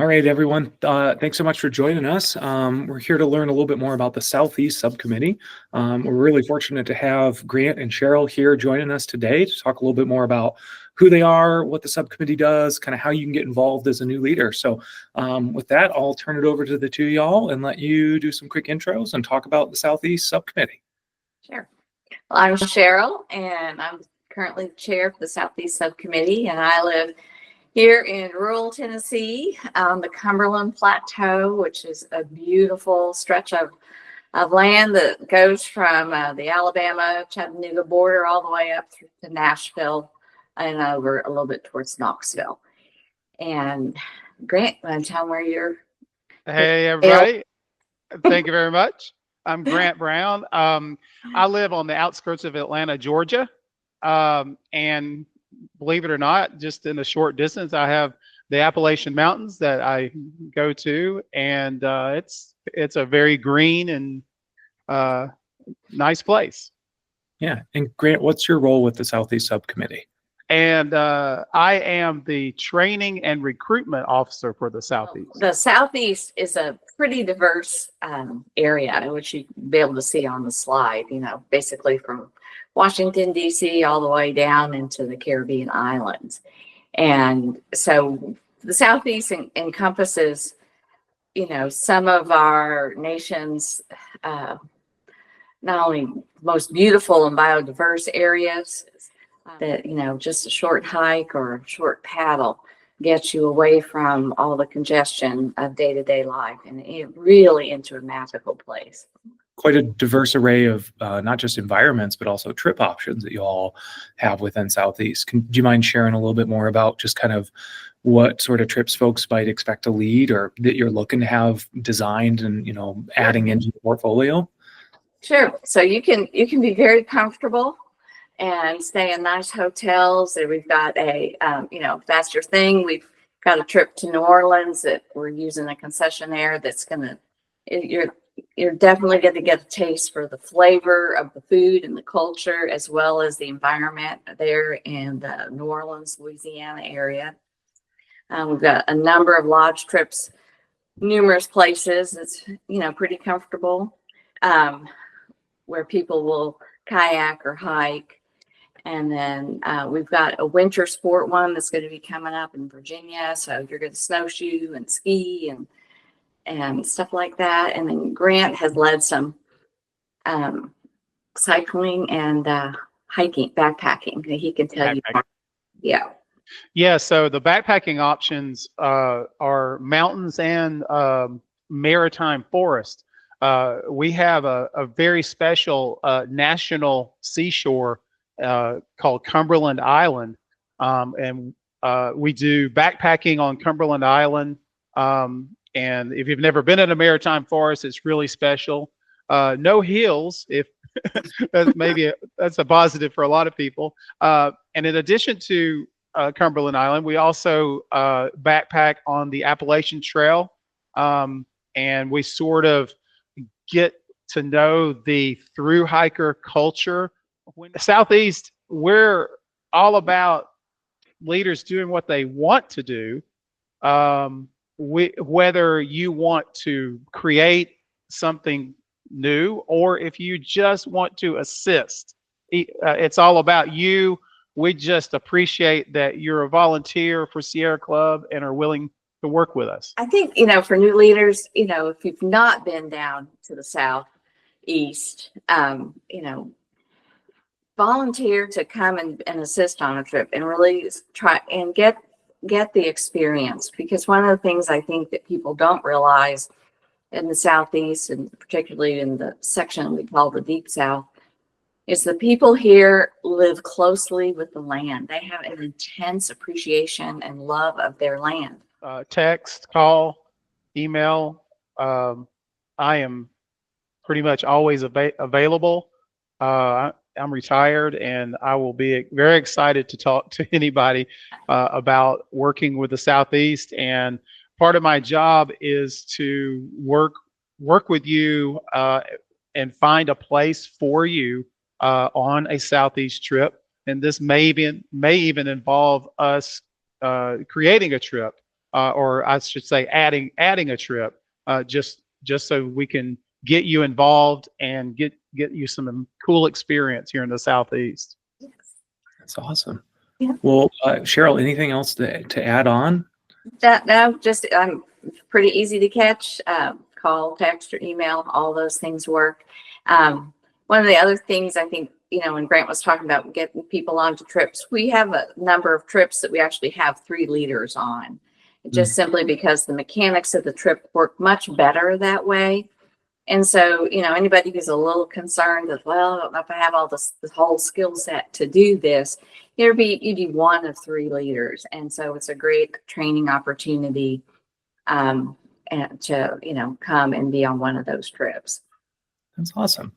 All right, everyone. Thanks so much for joining us. We're here to learn a little bit more about the Southeast Subcommittee. We're really fortunate to have Grant and Cheryl here joining us today to talk a little bit more about who they are, what the subcommittee does, kind of how you can get involved as a new leader. So with that, I'll turn it over to the two of y'all and let you do some quick intros and talk about the Southeast Subcommittee. Sure. Well, I'm Cheryl, and I'm currently the chair of the Southeast Subcommittee, and I live here in rural Tennessee on the Cumberland Plateau, which is a beautiful stretch of land that goes from the Alabama-Chattanooga border all the way up through to Nashville and over a little bit towards Knoxville. And Grant, want to tell them where you're? Hey, everybody. Thank you very much. I'm Grant Brown. I live on the outskirts of Atlanta, Georgia. And believe it or not, just in a short distance, I have the Appalachian Mountains that I go to, and it's a very green and nice place. Yeah, and Grant, what's your role with the Southeast Subcommittee? And I am the training and recruitment officer for the Southeast. The Southeast is a pretty diverse area, which you'll be able to see on the slide, basically from Washington, D.C. all the way down into the Caribbean islands. And so the Southeast encompasses, some of our nation's not only most beautiful and biodiverse areas that, just a short hike or a short paddle gets you away from all the congestion of day-to-day life and really into a magical place. Quite a diverse array of not just environments, but also trip options that you all have within Southeast. Do you mind sharing a little bit more about just kind of what sort of trips folks might expect to lead or that you're looking to have designed and, adding into the portfolio? Sure. So you can be very comfortable and stay in nice hotels. And we've got if that's your thing, we've got a trip to New Orleans that we're using a concessionaire that's you're definitely going to get a taste for the flavor of the food and the culture, as well as the environment there in the New Orleans, Louisiana area. We've got a number of lodge trips, numerous places. It's, pretty comfortable, where people will kayak or hike. And then we've got a winter sport one that's going to be coming up in Virginia. So you're going to snowshoe and ski and stuff like that. And then Grant has led some cycling and hiking, backpacking. He can tell you. Yeah. So the backpacking options are mountains and maritime forest. We have a very special national seashore called Cumberland Island. And we do backpacking on Cumberland Island. And if you've never been in a maritime forest, it's really special. No hills, if that's a positive for a lot of people. And in addition to Cumberland Island, we also backpack on the Appalachian Trail. And we sort of get to know the through hiker culture. When the Southeast, we're all about leaders doing what they want to do. Whether you want to create something new or if you just want to assist, it's all about you. We just appreciate that you're a volunteer for Sierra Club and are willing to work with us. I think, for new leaders, if you've not been down to the Southeast, volunteer to come and assist on a trip and really try and get the experience, because one of the things I think that people don't realize in the Southeast, and particularly in the section we call the Deep South, is the people here live closely with the land. They have an intense appreciation and love of their land. Text, call, email. I am pretty much always available. I'm retired, and I will be very excited to talk to anybody about working with the Southeast. And part of my job is to work with you and find a place for you on a Southeast trip. And this may even involve us creating a trip or I should say adding a trip, just so we can get you involved and get you some cool experience here in the Southeast. That's awesome. Yeah. Well, Cheryl, anything else to add on? No, just pretty easy to catch. Call, text, or email, all those things work. One of the other things I think, when Grant was talking about getting people onto trips, we have a number of trips that we actually have 3 leaders on, just simply because the mechanics of the trip work much better that way. And so, anybody who's a little concerned that, well, I don't know if I have all this whole skill set to do this, you'd be one of 3 leaders. And so it's a great training opportunity and to, come and be on one of those trips. That's awesome.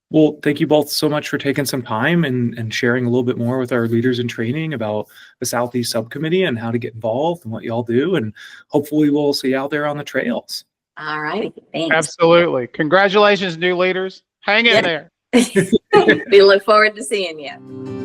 Well, thank you both so much for taking some time and sharing a little bit more with our leaders in training about the Southeast Subcommittee and how to get involved and what y'all do. And hopefully we'll see you out there on the trails. All right. Thanks. Absolutely. Congratulations, new leaders. Hang in there. We look forward to seeing you.